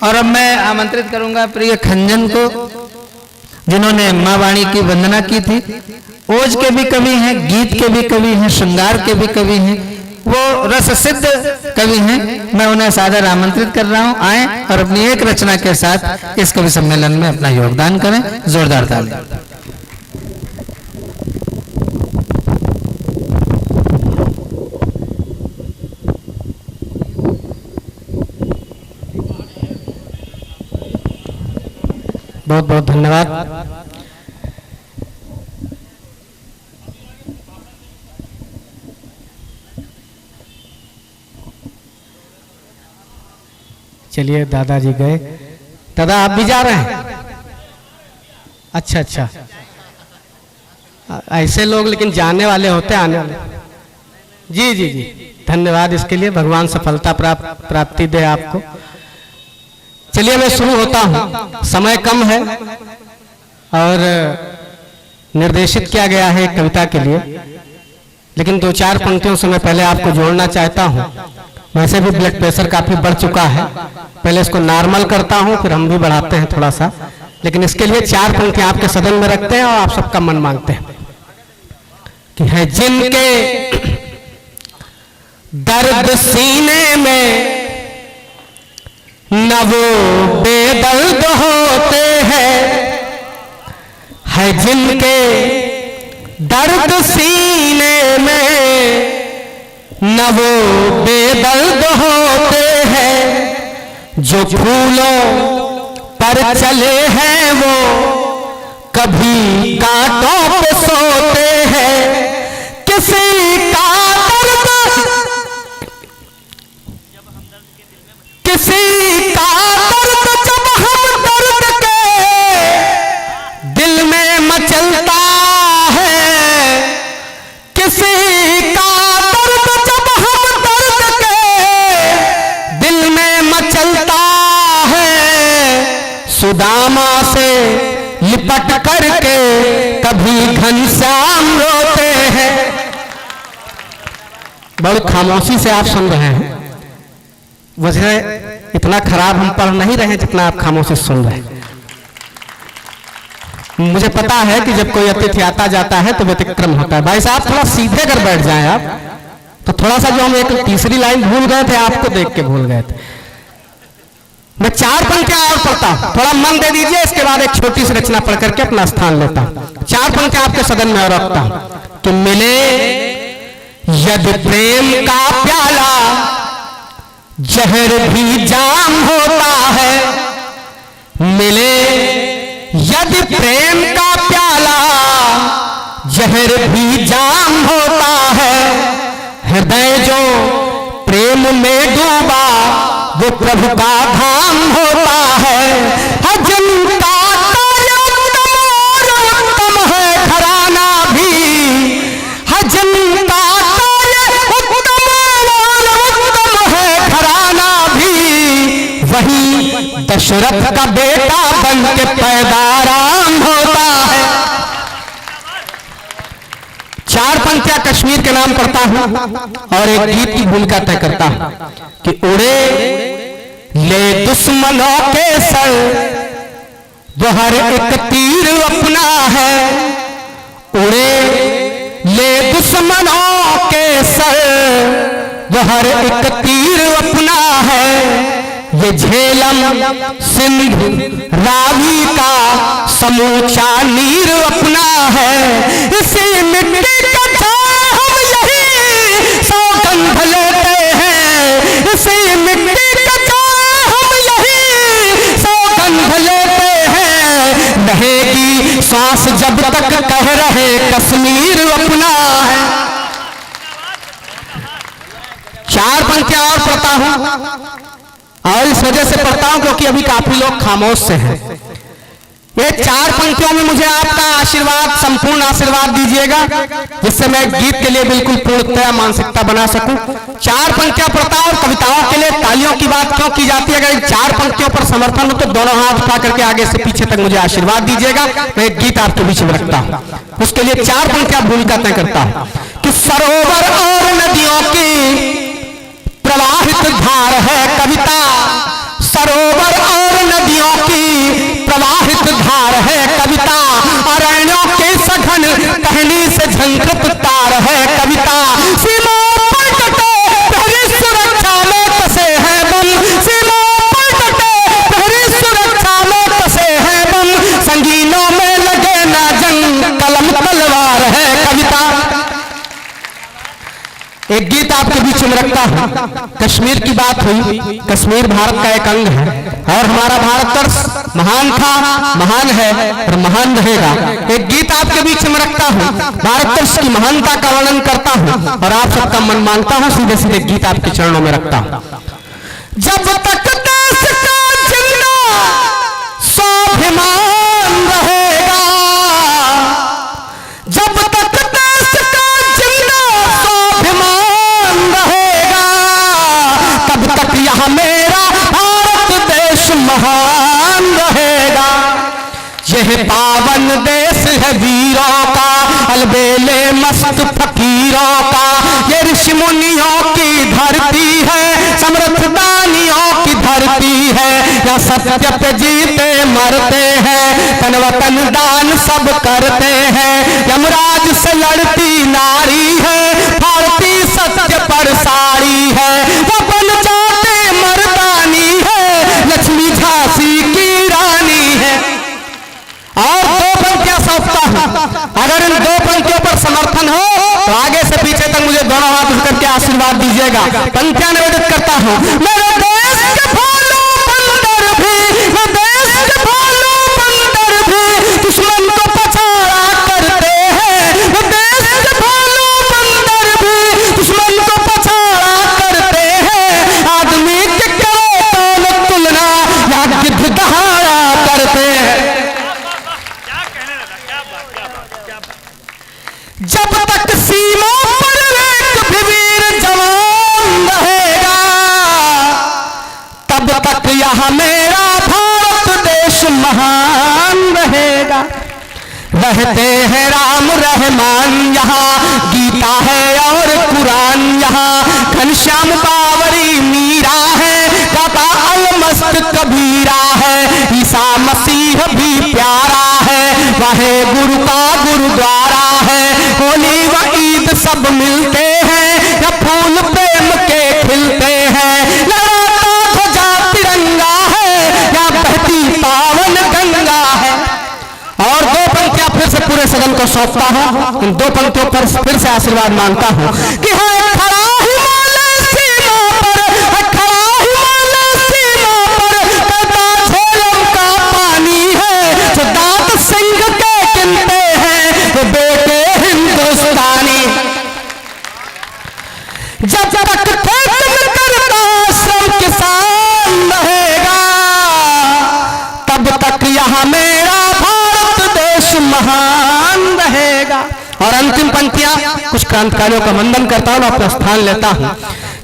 और अब मैं आमंत्रित करूंगा प्रिय खंजन को, जिन्होंने माँ वाणी की वंदना की थी। ओज के भी कवि हैं, गीत के भी कवि हैं, श्रृंगार के भी कवि हैं, वो रस सिद्ध कवि हैं। मैं उन्हें सादर आमंत्रित कर रहा हूं, आए और अपनी एक रचना के साथ इस कवि सम्मेलन में अपना योगदान करें। जोरदार ताली। बहुत बहुत धन्यवाद। चलिए दादाजी गए। दादा आप भी जा रहे हैं? अच्छा अच्छा, ऐसे लोग लेकिन जाने वाले होते आने वाले। जी जी जी, धन्यवाद इसके लिए। भगवान सफलता प्राप्ति दे आपको। चलिए मैं शुरू होता हूं, समय कम है और निर्देशित किया गया है एक कविता के लिए, लेकिन दो चार पंक्तियों से मैं पहले आपको जोड़ना चाहता हूं। वैसे भी ब्लड प्रेशर काफी बढ़ चुका है, पहले इसको नॉर्मल करता हूं, फिर हम भी बढ़ाते हैं थोड़ा सा, लेकिन इसके लिए चार पंक्तियां आपके सदन में रखते हैं और आप सबका मन मांगते हैं कि है जिनके दर्द सीने में न वो बेदर्द होते हैं, है जिनके दर्द सीने में न वो बेदर्द होते हैं, जो फूलों पर चले हैं वो कभी कांटों पे सोते हैं। किसी का दर्द जब हम दर्द के दिल में मचलता है, किसी का दर्द जब हम दर्द के दिल में मचलता है, सुदामा से लिपट करके कभी घनश्याम रोते हैं। बड़ी खामोशी से आप सुन रहे हैं, वजह इतना खराब हम पढ़ नहीं रहे जितना आप खामोशी सुन रहे हैं। मुझे पता है कि जब कोई अतिथि आता जाता है तो व्यतिक्रम होता है। भाई साहब थोड़ा सीधे कर बैठ जाएं आप, तो थोड़ा सा जो हम एक तीसरी लाइन भूल गए थे आपको देख के भूल गए थे। मैं चार पंक्तियां और पढ़ता हूं, थोड़ा मन दे दीजिए, इसके बाद एक छोटी सी रचना पढ़ करके अपना स्थान लेता हूं। चार पंक्तियां आपके सदन में और रखता हूं कि मिले यदि प्रेम का प्याला जहर भी जाम होता है, मिले यदि प्रेम का प्याला जहर भी जाम होता है, हृदय जो प्रेम में डूबा वो प्रभु का धाम होता है। जिनका उत्तम है घराना भी, जिनका उत्तम है घराना भी, वही दशरथ का बेटा बन के पैदा राम होता है। चार पंक्तियां कश्मीर के नाम पढ़ता हूं और एक गीत की भूमिका तय करता हूं कि उड़े ले दुश्मनों के सर वो हर एक तीर अपना है, उड़े ले दुश्मनों के सर वो हर एक तीर अपना है। ये झेलम सिंध रावी का समूचा नीर अपना है, इसी मिट्टी का छाया हम यही सौगंध लेते हैं, इसी मिट्टी का छाया हम यही सौगंध लेते हैं। रहेगी सांस जब तक कह रहे कश्मीर अपना है। चार पंक्तियां और पढ़ता हूं और इस वजह से पढ़ता हूं क्योंकि अभी काफी लोग खामोश से हैं। ये चार पंक्तियों में मुझे आपका आशीर्वाद, संपूर्ण आशीर्वाद दीजिएगा, जिससे मैं गीत के लिए बिल्कुल पूर्णतया मानसिकता बना सकूं। चार पंक्तियां पढ़ता हूं और कविताओं के लिए तालियों की बात क्यों की जाती है? अगर चार पंक्तियों पर समर्थन हो तो दोनों हाथ उठा करके आगे से पीछे तक मुझे आशीर्वाद दीजिएगा। मैं एक गीत आपके बीच में रखता हूं, उसके लिए चार पंक्तियां भूमिका तय करता हूं कि सरोवर और नदियों की प्रवाहित धार है कविता, सरोवर अलंकृत तार है कविता, सीमा पर कटे प्रहरी सुरक्षा में कसे हैं बम, सीमा पर कटे प्रहरी सुरक्षा में कसे हैं बम, संगीनों में लगे ना जंग कलम तलवार है कविता। एक गीत आपके बीच में रखता हूं। कश्मीर की बात हुई, कश्मीर भारत का एक अंग है और हमारा भारतवर्ष महान था, महान है और महान रहेगा। एक गीत आपके बीच में रखता हूं, भारतवर्ष की महानता का वर्णन करता हूं और आप सबका मन मानता हूं, सीधे सीधे गीत आपके चरणों में रखता हूं। जब तक देश का जिंदा स्वाभिमान रहेगा, जब तक देश का जिंदा स्वाभिमान रहेगा, तब तक यह मेरा भारत देश महान रहेगा। यह पावन देश है वीरों का, अलबेले मस्त फकीरों का, ये ऋषि मुनियों की धरती है, समृद्ध दानियों की धरती है, या सत्य पे जीते मरते हैं, तन वतन दान सब करते हैं, यमराज से लड़ती नारी है, भारती सत्य पर साड़ी है, वो बन जाते मर्दानी है, लक्ष्मी झांसी की रानी है। और दो पंक्तियां सौंपता हूं, अगर इन दो पंक्तियों पर समर्थन हो तो आगे से पीछे तक मुझे दोनों हाथ उठ करके आशीर्वाद दीजिएगा। पंक्तियां निवेदित करता हूं। मेरे देश के भालू बंदर भी, मेरे देश के भालू बंदर भी दुश्मन को पछाड़ा करते हैं, मेरे देश के भालू बंदर भी दुश्मन को पछाड़ा करते हैं, आदमी के करो तुलना या गिद्ध दहाड़ा करते हैं। जब तक सीमा पर एक भी वीर जवान रहेगा, तब तक यह मेरा भारत देश महान रहेगा। रहते हैं राम रहमान यहाँ, गीता है और कुरान यहाँ, घनश्याम बावरी मीरा है, काका अलमस्त कबीरा है, ईसा मसीह भी प्यारा है, वाहे गुरु का गुरुद्वारा है, होली व ईद सब मिलते हैं, या फूल प्रेम के खिलते हैं, लहराता ध्वजा तिरंगा है, या बहती पावन गंगा है। और दो पंक्तियां फिर से पूरे सदन को सौंपता हूं, इन दो पंक्तियों पर फिर से आशीर्वाद मांगता हूं कि है खड़ा हिमालय सीमा पर, है खड़ा हिमालय सीमा पर, कहता झेलम का पानी है, जो दांत सिंह के गिनते हैं, वो बेटे हिंदुस्तानी। जब तक खेत में करता श्रम किसान रहेगा, तब तक यह मेरा महान रहेगा। और अंतिम पंक्तियां कुछ क्रांतिकारियों का वंदन करता हूं, अपना स्थान लेता हूं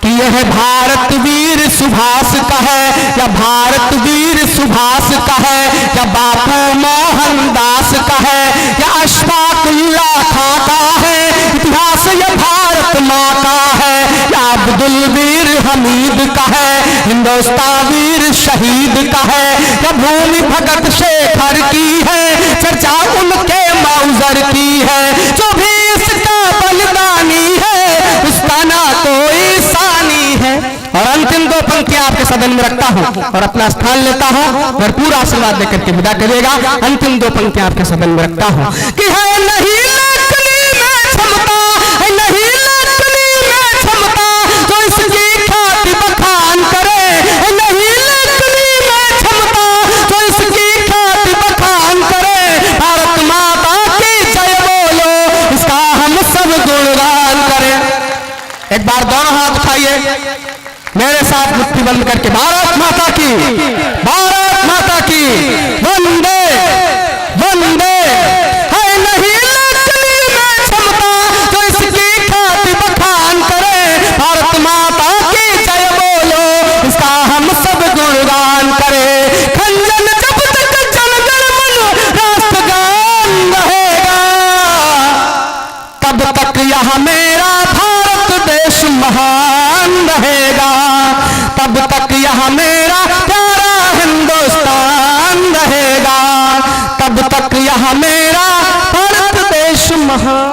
कि यह भारत वीर सुभाष का है, या भारत वीर सुभाष का है, या बापू मोहनदास का है, या अशफाकुल्लाह खां का है, इतिहास यह भारत माँ का है, या अब्दुल वीर हमीद का है, हिंदुस्तान वीर शहीद का है, या भूमि भगत शेखर की है, चर्चा उनके मौजर की है, जो भी इसका बलिदानी है उसका ना कोई सानी है। और अंतिम दो पंक्तियां आपके सदन में रखता हूं और अपना स्थान लेता हूं, भरपूर आशीर्वाद देकर के विदा करिएगा। अंतिम दो पंक्तियां आपके सदन में रखता हूं कि है नहीं लेखनी में क्षमता, है नहीं लेखनी में क्षमता, जो इसकी ख्याति बखान करे, है नहीं लेखनी में क्षमता, जो इसकी ख्याति बखान करे, भारत माता की जय बोलो, इसका हम सब गुणगान करें। एक बार दोनों हाथ उठाइए, मेरे साथ मुट्ठी बंद करके भारत माता की, भारत माता की, वंदे वंदे। है नहीं लेखनी में क्षमता, जो इसकी ख्याति बखान करे, भारत माता की जय बोलो, इसका हम सब गुणगान करें। खंजन जब तक जनगण मन राष्ट्रगान रहेगा, तब तक यह मेरा भारत देश महान रहेगा, तब तक यह मेरा प्यारा हिंदुस्तान रहेगा, तब तक यह मेरा भारत देश महान।